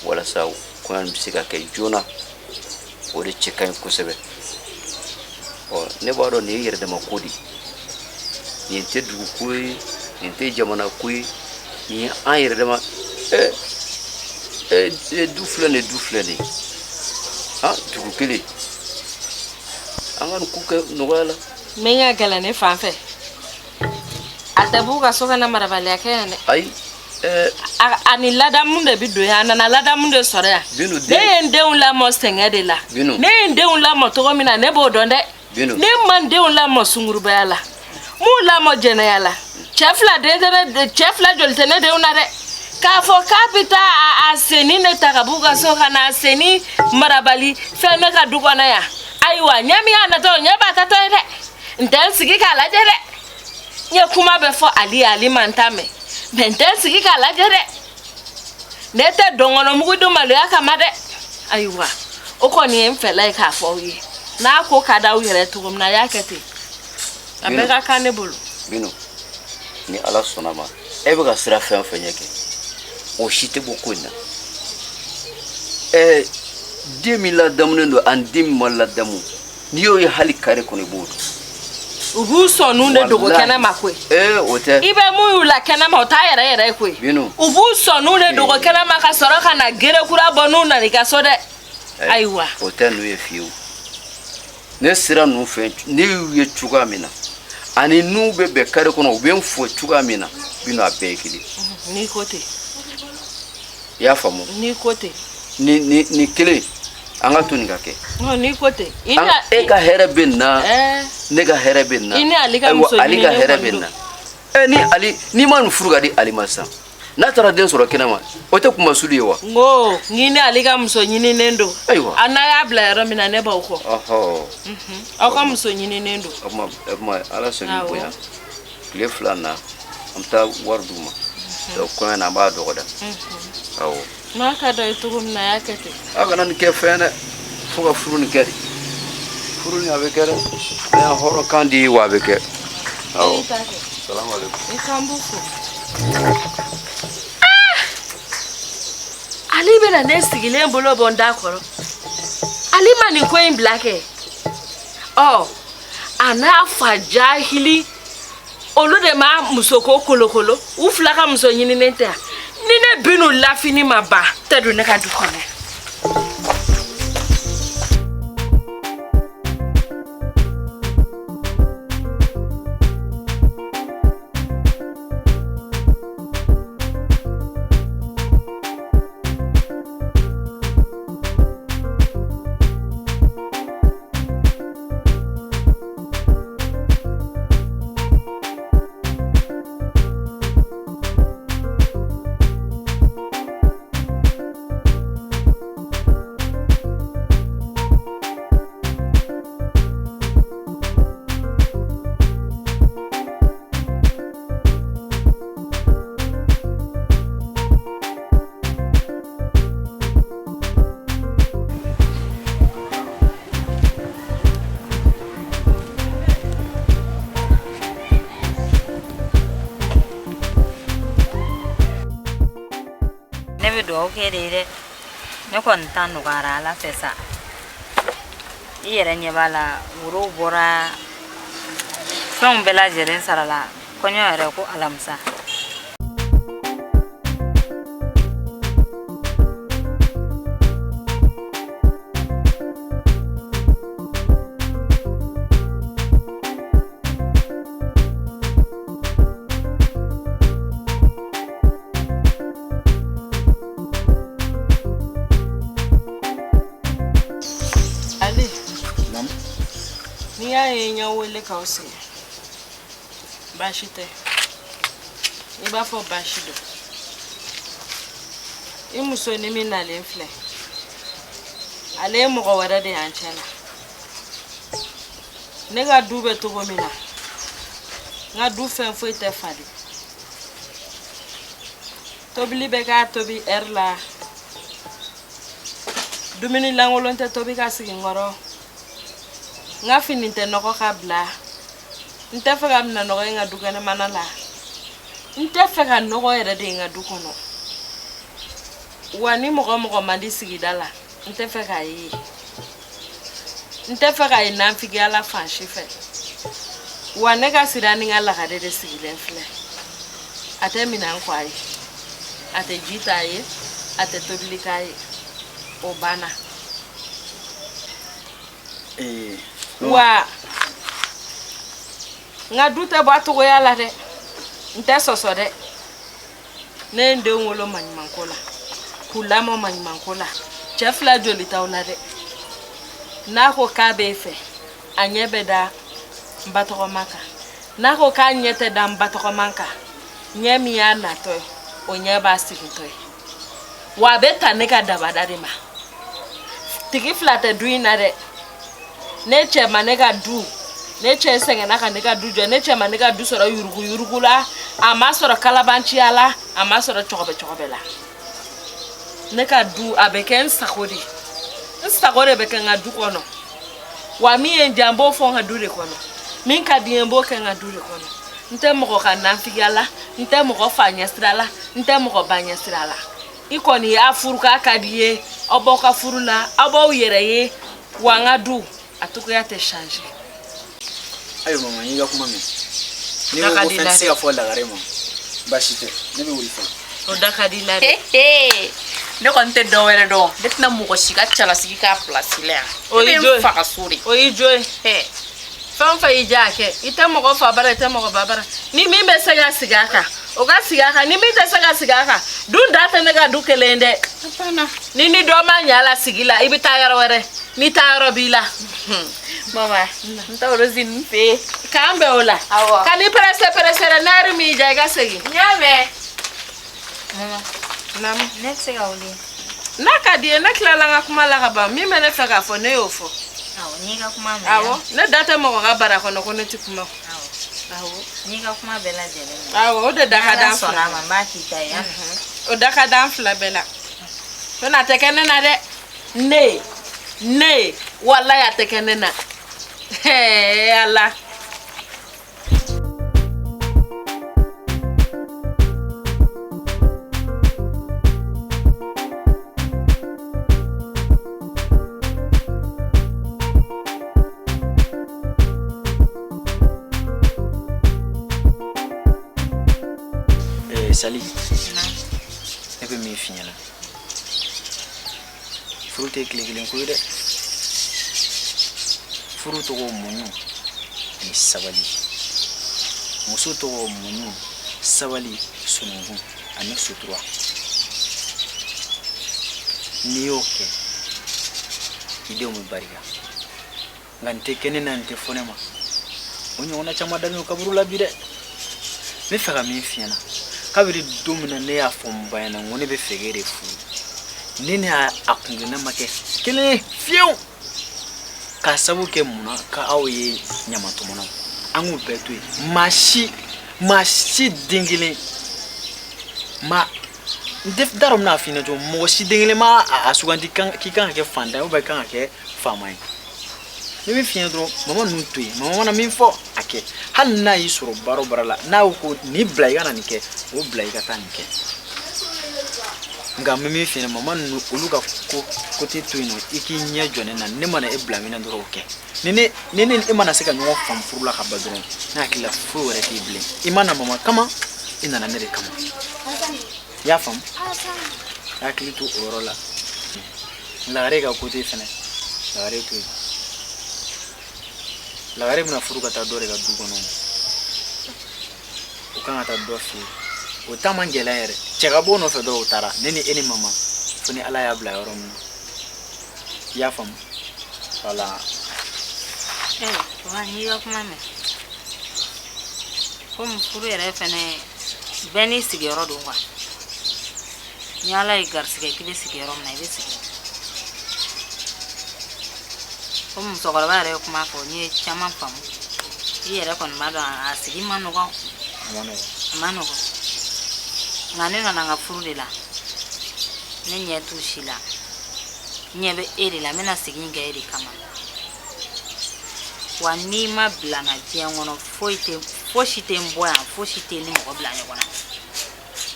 walasa kɔɲɔ bɛ se ka kɛ joona o de cɛ ka ɲi kosɛbɛ ne b'a dɔn nin ye yɛrɛdama ko de nin tɛ dugu ko ye nin tɛ jamana ko ye nin ye an yɛrɛdama du filɛ nin dugu kelen an ka nin ko kɛ nɔgɔya la min ka gɛlɛn ne fan fɛ a tɛ b'u ka so kɔnɔ marabaliya kɛ yan dɛ ayi a ni ladamu de bi don yan a nana ladamu de sɔrɔ yan ne ye n denw lamɔ sɛgɛn de la ne ye n denw lamɔ cogo min na ne b'o dɔn dɛ ne ma n denw lamɔ sungurubaya la m'u lamɔ jɛnɛya la cɛ fila joli tɛ ne denw na dɛ k'a fɔ k'a bɛ taa a seni ne ta ka b'u ka so ka na a seni marabali fɛn ne ka du kɔnɔ yan ayiwa ɲɛ min y'a natɔ ɲɛ b'a tatɔ ye dɛ n tɛ n sigi k'a lajɛ dɛ n ye kuma bɛ fɔ ali man ta mɛn mɛ n tɛ n sigi k'a lajɛ dɛ ne tɛ dɔnkɔnɔmugu dun maloya kama dɛ ayiwa o kɔni ye n fɛla ye k'a fɔ aw ye n'a ko ka d'aw yɛrɛ cogo min na a y'a kɛ ten a bɛɛ ka kan ne bolo Bino ni ala sɔnna ma e bɛ ka sira fɛn o fɛn ɲɛ kɛ o si tɛ bɔ ko in na den min ladamunen don ani den min ma ladamu n'i y'o ye hali kare kɔnɔ i b'o dɔn u b'u sɔnnu de dogo kɛnɛma koyi o tɛ i bɛ mun y'u la kɛnɛma o t'a yɛrɛ ye koyi u b'u sɔnnu de dogo kɛnɛma ka sɔrɔ ka na gerekura bɔ n'u nana i ka so dɛ ayiwa o tɛ n'u ye fiyewu ne sira ninnu fɛ ne y'u ye cogoya min na ani n'u bɛ bɛn kare kɔnɔ u bɛ n fɔ cogoya min na Bino a bɛɛ ye kelen n'i ko ten i y'a faamu n'i ko ten ni kelen an ka to nin ka kɛ n'i ko ten e ka hɛrɛ bɛ nin na ne ka hɛrɛ bɛ nin na i ni ale ka muso ale ka hɛrɛ bɛ nin na ni ma nin furu ka di ale ma sisan n'a taara den sɔrɔ kɛnɛma o tɛ kuma sulu ye wa n ko n'i ni ale ka muso ɲininen don ayiwa a n'a y'a bila yɔrɔ min na ne b'aw kɔ aw ka muso ɲininen don o tuma ala sɔnni bonya tile 2 na an bɛ taa wari d'u ma kɔɲɔ na an b'a dɔgɔda awɔ n'a ka d'a ye cogo min na a y'a kɛ ten aw kana nin kɛ fɛn dɛ fo ka furu nin kɛ de furu nin a bɛ kɛ dɛ ne y'a hɔrɔnkan di wa a bɛ kɛ awɔ i k'an b'u fo ale bɛna ne sigilen bolo bɔ n da kɔrɔ ale ma nin ko in bila kɛ Oh, ana fa jahili olu de ma musoko kolokolo u fila ka muso ɲininen tɛ ni ne binu lafini ma ba tɛ don ne ka du kɔnɔ. Okay, deh. Ne kontan nugara ala fesa. Iyere nyebala wuro bora. Fɛnw bɛɛ lajɛlen sarala. Kɔɲɔ yɛrɛ ko alamisa. Nya wele ka o se bashi tɛ I b'a fɔ bashi do I muso ni min nalen filɛ ale ye mɔgɔ wɛrɛ de y'an cɛ la ne ka du bɛ togo min na n ka du fɛn foyi tɛ falen tobili bɛ k'a tobi heure la dumuni lankolon tɛ tobi ka sigi n kɔrɔ nga fini tɛ nɔgɔ ka bila n tɛ fɛ ka mina nɔgɔ in ka du kɛnɛmana la n tɛ fɛ ka nɔgɔ yɛrɛ de in ka du kɔnɔ wa ni mɔgɔ man di sigida la n tɛ fɛ k'a ye n tɛ fɛ ka ye nanfigiya la fan si fɛ wa ne ka sira ni n ka lagare de sigilen filɛ a tɛ minan kɔ a ye a tɛ ji t'a ye a tɛ tobili k'a ye o banna wa nga du tɛ bɔ a togoya la dɛ n tɛ sɔsɔ dɛ ne ye n denw wolo maɲumanko la k'u lamɔ maɲumanko la cɛ fila joli t'aw la dɛ n'a ko k'a b'e fɛ a ɲɛ bɛ da n batɔgɔma kan n'a ko k'a ɲɛ tɛ da n batɔgɔma kan ɲɛ min y'a natɔ ye o ɲɛ b'a sigitɔ ye wa a bɛ ta ne ka dabada de ma tigi fila tɛ du in na dɛ ne cɛ ma ne ka du ne cɛ sɛgɛnna ka ne ka du jɔ ne cɛ ma ne ka du sɔrɔ yurugu yurugu la a ma sɔrɔ kalabanciya la a ma sɔrɔ cɔgɔbɛ la ne ka du a bɛ kɛ n sago de bɛ kɛ n ka du kɔnɔ wa min ye n diya n b'o fɔ n ka du de kɔnɔ min ka di n ye n b'o kɛ n ka du de kɔnɔ n tɛ mɔgɔ ka nanfigiya la n tɛ mɔgɔ fa ɲɛsira la n tɛ mɔgɔ ba ɲɛsira la I kɔni y'a furu k'a ka di ye aw b'aw ka furu la aw b'aw yɛrɛ ye wa n ka du a togoya tɛ changer. Ayo mama nyi ga kuma me ni ko fɛn se ka fɔ lagare ma baasi tɛ ne bɛ wuli fɛn o da ka di la dɛ ne kɔni tɛ dɔ wɛrɛ dɔn ne tɛna mɔgɔ si ka cɛlasigi k'a place la yan o y'i jo ye faga so de o y'i jo ye fɛn o fɛn y'i diya a kɛ I tɛ mɔgɔ fa bara I tɛ mɔgɔ ba bara ni min bɛ se ka sigi a kan o ka sigi a kan ni min tɛ se ka sigi a kan dun da tɛ ne ka du kelen dɛ ni dɔ ma ɲɛ a la sigi la I bɛ taa yɔrɔ wɛrɛ ni taa yɔrɔ b'i la mama n taa Rosine fɛ yen k'an bɛn o la ka ni pɛrɛsɛ n'a yɛrɛ min y'i diya I ka segin n y'a mɛn mama naamu ne tɛ se ka wuli n'a ka di ye ne tilala n ka kuma la ka ban min bɛ ne fɛ k'a fɔ ne y'o fɔ awɔ n'i ka kuma mɛn awɔ ne da tɛ mɔgɔ ka bara kɔnɔ ko ne tɛ kuma awɔ n'i ka kuma bɛɛ lajɛlen mɛn awɔ o de da ka d'an fila sɔnna a ma n b'a k'i ta ye o da ka d'an fila bɛɛ la n'o a tɛ kɛ ne na dɛ ne walayi a tɛ kɛ ne na Ala Sali ne bɛ min f'i ɲɛna furu tɛ tile kelen ko ye dɛ furu tɔgɔ muɲu ani sabali muso tɔgɔ muɲu sabali sununkun ani sutura n'i y'o kɛ i denw bɛ barika nka n tɛ kɛ ne na n tɛ fɔ ne ma o ɲɔgɔnna caman dalen don kaburu la bi dɛ n bɛ fɛ ka min f'i ɲɛna kabiri don min na ne y'a fɔ n ba ɲɛna n ko ne bɛ fɛ k'e de furu ne y'a kungirinna ma kɛ kelen ye fiyewu k'a sabu kɛ mun na k'aw ye ɲamatɔmɔnaw an k'u bɛɛ to yen maa si den kelen ma n tɛ darɔ min n'a f'i ɲɛna cogo mɔgɔ si den kelen ma a suganti k'i kan ka kɛ fantan ye ou bien i kan ka kɛ faama ye ne bɛ f'i ɲɛna dɔrɔn mama ninnu to yen mama mana min fɔ a kɛ hali n'a y'i sɔrɔ baara o baara la n'a ko nin bila i ka na nin kɛ o bila i ka taa nin kɛ nka n bɛ min f'i ɲɛna mama ninnu olu ka ko tɛ to yen nɔ i k'i ɲɛ jɔ ne na ne mana e bila min na dɔrɔn o kɛ ni e mana se ka ɲɔgɔn faamu furu la ka ban dɔrɔn ne hakili la foyi wɛrɛ t'i bilen i ma na mama kama i nana ne de kama i y'a faamu hakili to o yɔrɔ la lagare ka ko tɛ fɛnɛ lagare to yen lagare bɛna furu ka taa dɔ de ka du kɔnɔ o kan ka taa dɔ fɛ yen o ta man gɛlɛn yɛrɛ cɛ ka bɔ nɔfɛ dɔrɔn o taara ne ni e ni mama fo ni ala y'a bila yɔrɔ min na i y'a faamu wala. Wa n'i ka kuma mɛn komi furu yɛrɛ fɛnɛ bɛɛ n'i sigiyɔrɔ don kuwa ni ala ye garisɛgɛ k'i bɛ sigi yɔrɔ min na i bɛ sigi komi musokɔrɔba yɛrɛ ye kuma fɔ n'i ye caman faamu i yɛrɛ kɔni b'a dɔn a sigi ma nɔgɔn a ma nɔgɔn nka ne nana n ka furu de la ne ɲɛ t'u si la ɲɛ bɛ e de la n bɛna segin kɛ e de kama wa n'i ma bila n na diɲɛ kɔnɔ fosi tɛ n bɔ yan fosi tɛ ni mɔgɔ bila ɲɔgɔn na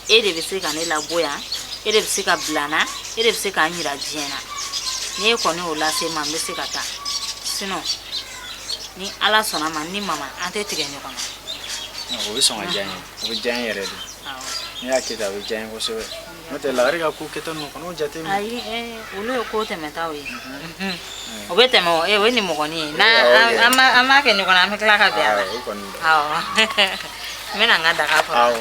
e de bɛ se ka ne labɔ yan e de bɛ se ka bila n na e de bɛ se k'an yira diɲɛ na ni e kɔni y'o lase n ma n bɛ se ka taa sinon ni ala sɔnna ma ni mama an tɛ tigɛ ɲɔgɔn na. o bɛ sɔn ka diya n ye o bɛ diya n yɛrɛ de n'i y'a kɛ ten a bɛ diya n ye kosɛbɛ n'o tɛ lagare ka ko kɛta ninnu kɔnɔ o jate minɛ. ayi olu ye ko tɛmɛtaw ye o bɛ tɛmɛ o ye nimɔgɔnin ye n'an m'a kɛ ɲɔgɔn na an bɛ tila ka bɛn a la awɔ n bɛna n ka daga fɔ.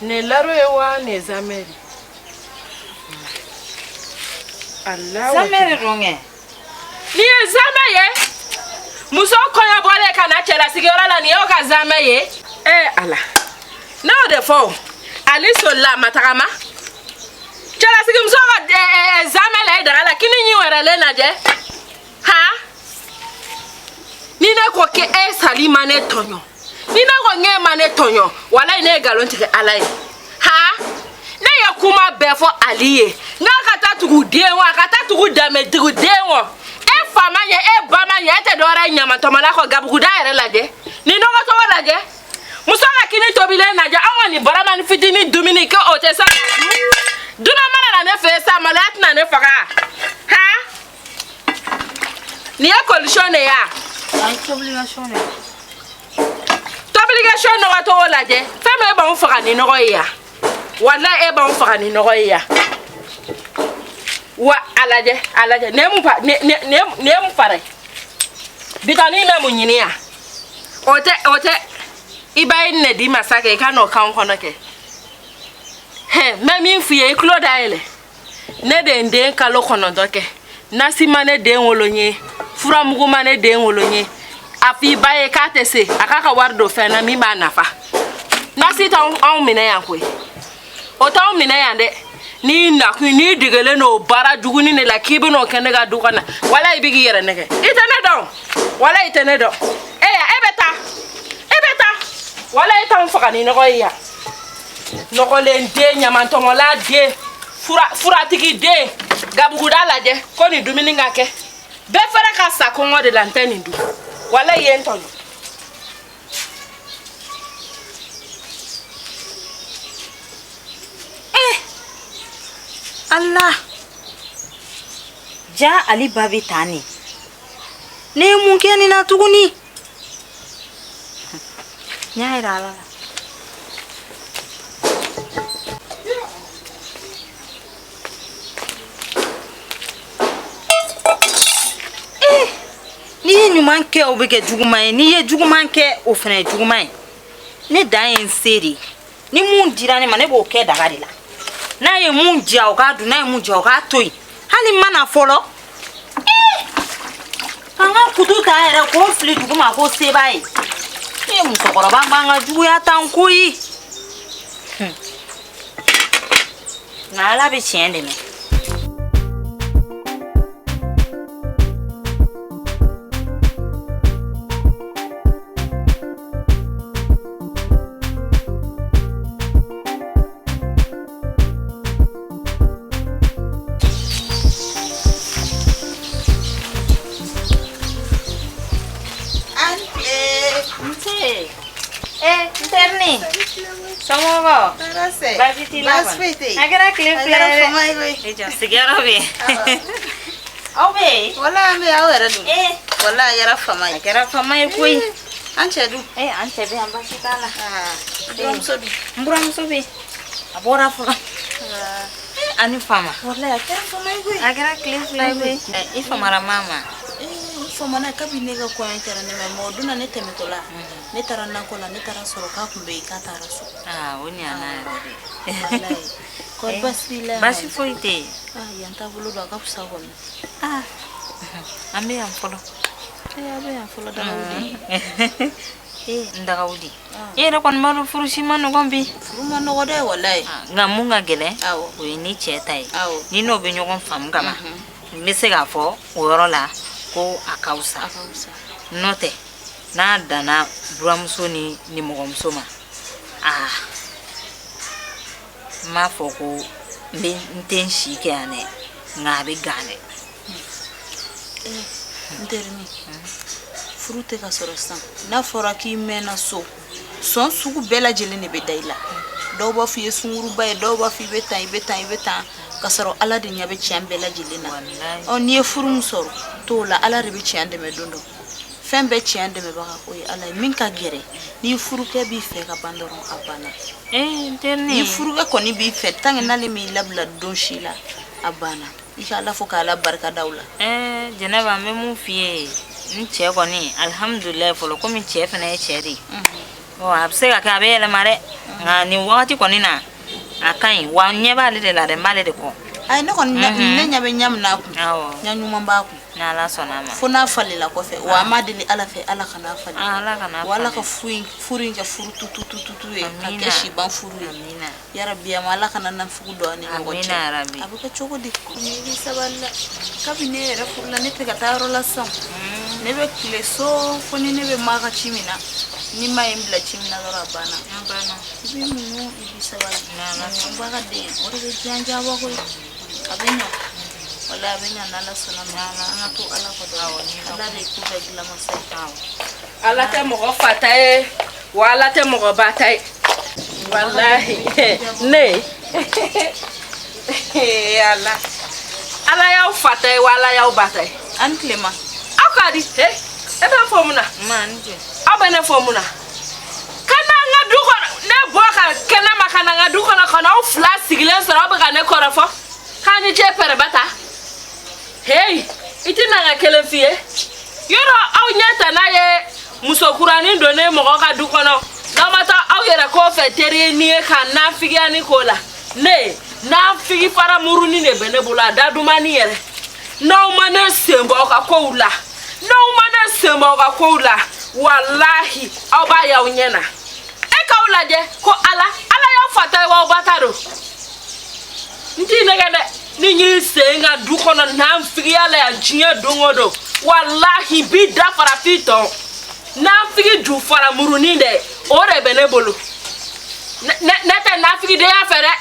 Ne laro ye wa ne zameri Allah zameri ronge ni ye zame ye muso konya bole kana chela sigiyɔrɔ la ni yo ka zame ye Allah no de fo ali sola matagama chela sigi muso ka zame la idara la kini nyi wɛrɛ le naje ha ni ne ko ke salima ne tonyo ni na ko nge mane tonyo wala ne galon tige alai ha ne ya kuma be fo aliye nga kata tugu denwa kata tugu dame tugu denwa fama ye bama ye te dora nyama to mala ko gabu da ere laje ni no ko to laje muso ka kini to bile naje awon ni barama ni fitini Dominique o te sa duna mala na ne fe sa mala atna ne faka ha ni e collision ya ay obligation ne obligation no to laje fama e ba on faka ni no ya wala e ba on faka ni no ya wa alaje ne mu pare bitani me mu nyini ya ote ibai ne di masake ka no kan kono ke he me mi fiye kloda ele ne de nden kalo kono doke nasima ne de wolonye furamugo mane de wolonye afi baye ka tese akaka wardo fe na mi ma nafa na si t'anw minɛ yan koyi o t'anw minɛ yan dɛ n'i nakun n'i degelen n'o baara juguni de la k'i ben'o kɛ ne ka du kɔnɔ wala i bɛ k'i yɛrɛ nɛgɛ i tɛ ne dɔn wala i tɛ ne dɔn e bɛ taa wala i t'anw faga ni nɔgɔ ye yan nɔgɔlen den ɲamantɔmɔla den furatigi den gabuguda lajɛ ko nin dumuni ka kɛ bɛɛ fɛrɛ ka sa kɔngɔ de la n tɛ nin dun wala i ye n tɔɲɔ Allah ja ali babi tani ne mun kɛ nin na tuguni nya ira ala ni ye ɲuman kɛ o bɛ kɛ juguman ye ni ye juguman kɛ o fana ye juguman ye ne dan ye n se de ni mun dira ne ma ne b'o kɛ daga de la n'a ye mun diya o k'a dun n'a ye mun diya o k'a to yen hali mana fɔlɔ an ka kutu ta yɛrɛ k'o fili duguma ko se b'a ye musokɔrɔba b'an ka juguya tan koyi nka ala bɛ tiɲɛ dɛmɛ Somos Basiti la agora clip ya sigara be obe wala me awara du wala yara fama koi anche du anche be ambasita la mburam sobi abora fama ani fama wala yara fama koi agora clip la be ifama mama fama na kabine ga ko entera ne mo duna ne temetola ne tara nakola ne tara soro ka kumbe ka tara so woni ana wallahi ko basila basi foite yanta bulu do ka fusa ko ambe am folo abe am folo da wudi ndaga wudi yere kon maru furushi manu gombi furuma no gode wallahi ngamunga gele o ni chetai ni no be nyogon fam gama mi se ga fo o yoro la ko akausa note na dana buramuso ni mɔgɔmuso ma ma fɔ ko n tɛ n si kɛ yan dɛ nka a bɛ gan dɛ n terinin furu tɛ ka sɔrɔ sisan n'a fɔra k'i mɛnna so sɔn sugu bɛɛ lajɛlen de bɛ da i la dɔw b'a fɔ i ye sunguruba ye dɔw b'a fɔ i bɛ tan ka sɔrɔ ala de ɲɛ bɛ tiɲɛ bɛɛ lajɛlen na n'i ye furu min sɔrɔ t'o la ala de bɛ tiɲɛ dɛmɛ don dɔ fɛn bɛɛ tiɲɛ dɛmɛbaga o ye ala ye min ka gɛrɛ ni furukɛ b'i fɛ ka ban dɔrɔn a banna ni furukɛ kɔni b'i fɛ tant que n'ale m'i labila don si la a banna i ka ala fo k'ala barika da o la jɛnɛba n bɛ mun f'i ye n cɛ kɔni alhamdulilayi fɔlɔ komi cɛ fana ye cɛ de ye a bɛ se ka kɛ a bɛ yɛlɛma dɛ nka nin wagati kɔni na a ka ɲi wa n ɲɛ b'ale de la dɛ n b'ale de kɔ ayi ne kɔni ne ɲɛ bɛ ɲɛ min n'a kun ɲɛ ɲuman b'a kun n'ala sɔnna ma fo n'a falela kɔfɛ wa a ma deli ala fɛ ala kana falen wa ala ka furu in kɛ furu tutu ye ka kɛ siban furu ye yarabi ama ala kana nafugu dɔ ni ɲɔgɔn cɛ a bɛ kɛ cogo di komi i bɛ sabali la kabi ne yɛrɛ furu la ne tɛ ka taa yɔrɔ la sisan ne bɛ tile so fo ni ne bɛ maa ka ci min na ni maa ye n bila ci min na dɔrɔn a banna i bɛ muɲu i bɛ sabali n ba ka den o de bɛ diyan jaba koyi a bɛ ɲɛ wala a bɛ ɲɛ n'ala sɔnna ma an ka to ala kɔ dɔrɔn ala de ko bɛɛ dilan masa ye ala tɛ mɔgɔ fata ye wa ala tɛ mɔgɔ bata ye walahi ne ala y'aw fata ye wa ala y'aw bata ye an tilema aw ka di e bɛ fɔ mun na aw bɛ ne fɔ mun na kana n ka du kɔnɔ ne bɔ ka kɛnɛma ka na n ka du kɔnɔ ka na aw fila sigilen sɔrɔ aw bɛ ka ne kɔrɔfɔ k'a ni cɛ pɛrɛbɛ ta hey i tɛna n ka kelen f'i ye yɔrɔ aw ɲɛ tɛ n'a ye musokuranin donnen mɔgɔ ka du kɔnɔ n'aw ma taa aw yɛrɛ kɔ fɛ teri ni ye ka nafigiya k'o la ne nafigi fara muruni de bɛ ne bolo a da dumani yɛrɛ n'aw ma ne sen bɔ aw ka kow la walahi aw b'a y'aw ɲɛ na e k'aw lajɛ ko ala y'aw fata ye wa aw ba ta don n t'i nɛgɛ dɛ ni y'i sen ka du kɔnɔ n'an figiya la yan diɲɛ don o don walahi bi dafara f'i tɔn n'an figi ju fara murunin dɛ o de bɛ ne bolo ne tɛ nafigidenya fɛ dɛ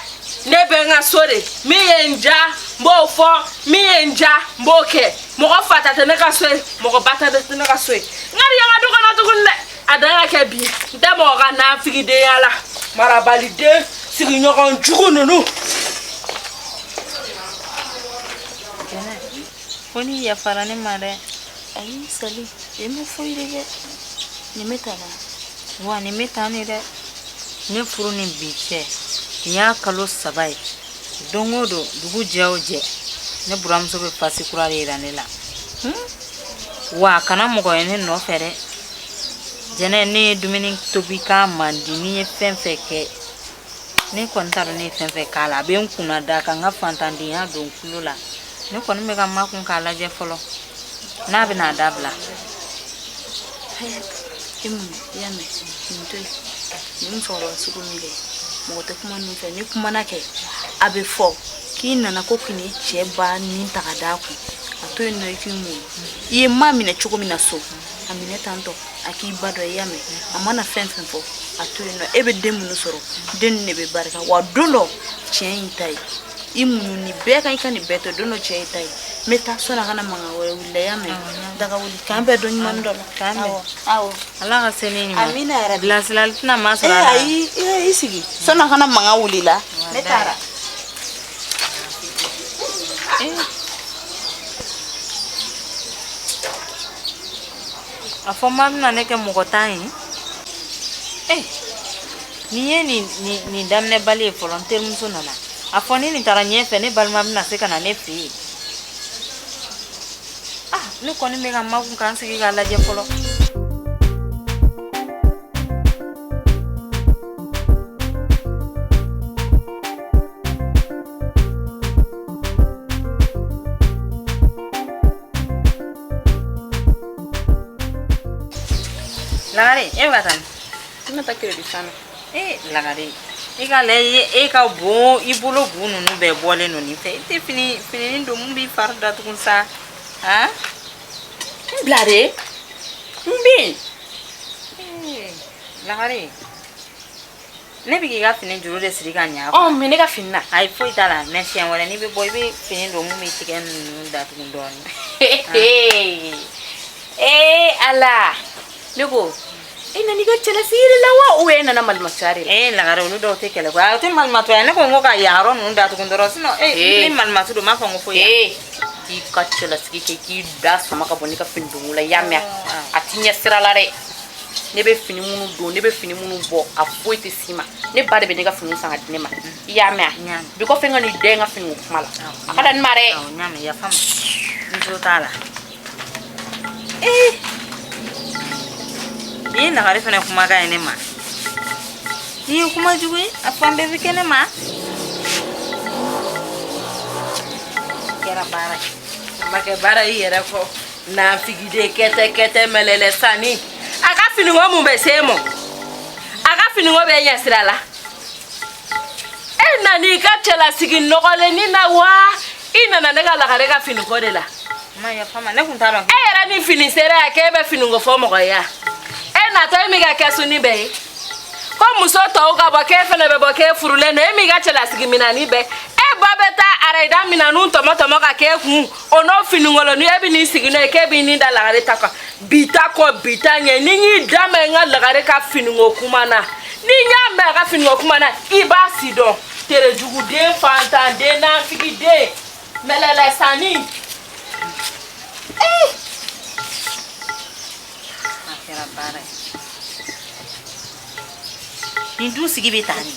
ne bɛ n ka so de min ye n ja n b'o fɔ min ye n ja n b'o kɛ mɔgɔ fata tɛ ne ka so ye mɔgɔ ba tɛ ne ka so ye n ka di yan ka du kɔnɔ tuguni dɛ a dan ka kɛ bi n tɛ mɔgɔ ka nafigidenya la marabaliden sigiɲɔgɔn jugu ninnu. Ko ni yafara ne ma dɛ ayi sali e ma foyi de kɛ nin bɛ ta la wa nin bɛ ta ne dɛ ne furu ni bi cɛ nin y'a kalo 3 ye don o don dugu jɛ o jɛ ne buramuso bɛ pasi kura de yira ne la wa kana mɔgɔ ye ne nɔfɛ dɛ jɛnɛ ne ye dumuni tobi k'a man di ni ye fɛn fɛn kɛ ne kɔni t'a dɔn ne ye fɛn fɛn k'a la a bɛ n kunna da ka n ka fantandenya don kulo la ne kɔni bɛ ka makun k'a lajɛ fɔlɔ n'a bɛ n'a dabila. e mun y'a mɛn nin to yen nin musokɔrɔba sugu min kɛ mɔgɔ tɛ kuma nin fɛ ni kumana kɛ a bɛ fɔ k'i nana ko k'i ni cɛ ba nin ta ka d'a kun a to yen nɔ i k'i mun i ye maa minɛ cogo min na so a minɛ tantɔ a k'i ba dɔ i y'a mɛn a mana fɛn fɛn fɔ a to yen nɔ e bɛ den minnu sɔrɔ den ninnu de bɛ barika wa don dɔ tiɲɛ y'i ta ye i munnu ni bɛɛ kan i ka nin bɛɛ to don dɔ cɛ y'i ta ye n bɛ taa sɔnni a kana mankan wɛrɛ wuli la i y'a mɛn daga wuli k'an bɛɛ dɔn ɲuman dɔ la k'an bɛɛ awɔ ala ka se ne ɲuman amina yɛrɛ bilasirali tɛna ma sɔrɔ a la ayi i sigi sɔnni a kana mankan wuli la ne taara a fɔ ma bɛna ne kɛ mɔgɔ tan ye nin ye nin daminɛ bali ye fɔlɔ n terimuso nana a fɔ ni nin taara ɲɛfɛ ne balima bɛna se ka na ne fɛ yen ne kɔni bɛ ka makun k'an sigi k'a lajɛ fɔlɔ. Lagare e bɛ ka taa min? n bɛ taa crédit fana. Lagare i ka lajɛ e ka bon i bolo bu ninnu bɛɛ bɔlen don nin fɛ i tɛ fininin don mun b'i fari datugu sa n bila de n bɛ Lagare ne bɛ k'i ka fini juru de siri ka ɲɛ mɛ ne ka fini na ayi foyi t'a la mɛ siɲɛ wɛrɛ n'i bɛ bɔ i bɛ fini don mun b'i tigɛ ninnu datugu dɔɔnin. ala ne ko e nana i ka cɛlasigi la wa ou e nana malimatuya de la Lagare olu dɔw tɛ kɛlɛ a tɛ malimatuya ne ko n ko ka yan yɔrɔ ninnu datugu dɔrɔn ni malimatu don n b'a fɔ n ko foyi k'i ka cɛlasigi kɛ k'i da sama ka bɔ ne ka fini don la i y'a mɛn a ti ɲɛ sira la dɛ ne bɛ fini minnu don ne bɛ fini minnu bɔ a foyi tɛ s'i ma ne ba de bɛ ne ka fini san ka di ne ma i y'a mɛn bi kɔfɛ n ka nin den n ka fini kuma la a ka da nin ma dɛ ɲaamɛ yafa ma n jo t'a la i ye Lagare fana kumakan ye ne ma i ye kuma jugu ye a fan bɛɛ bɛ kɛ ne ma kɛra baara ye a ma kɛ baara i yɛrɛ kɔ nafigiden kɛtɛ mɛlɛlɛ sanni a ka finiko mun bɛ se e ma a ka finiko bɛ ɲɛ sira la e nana i ka cɛlasigi nɔgɔlenni na wa i nana ne ka Lagare ka finiko de la ma yafa ma ne kun t'a dɔn e yɛrɛ ni fini sera yan k'e bɛ finiko fɔ mɔgɔ ye e natɔ e min ka kɛ suni bɛɛ ye ko muso tɔw ka bɔ k'e fana bɛ bɔ k'e furulen don e min ka cɛlasigi minani bɛɛ e ba bɛ taa arayida minanu tɔmɔ ka k'e kun o n'o finikoloni e bɛ n'i sigi n'o ye k'e b'i ni da Lagare ta kan bi ta kɔ bi ta ɲɛ ni y'i da mɛn n ka Lagare ka finiko kuma na ni y'a mɛn a ka finiko kuma na i b'a si dɔn terejuguden fantanden nafigiden mɛlɛlɛ sanni a kɛra baara ye nin du sigi bɛ taa nin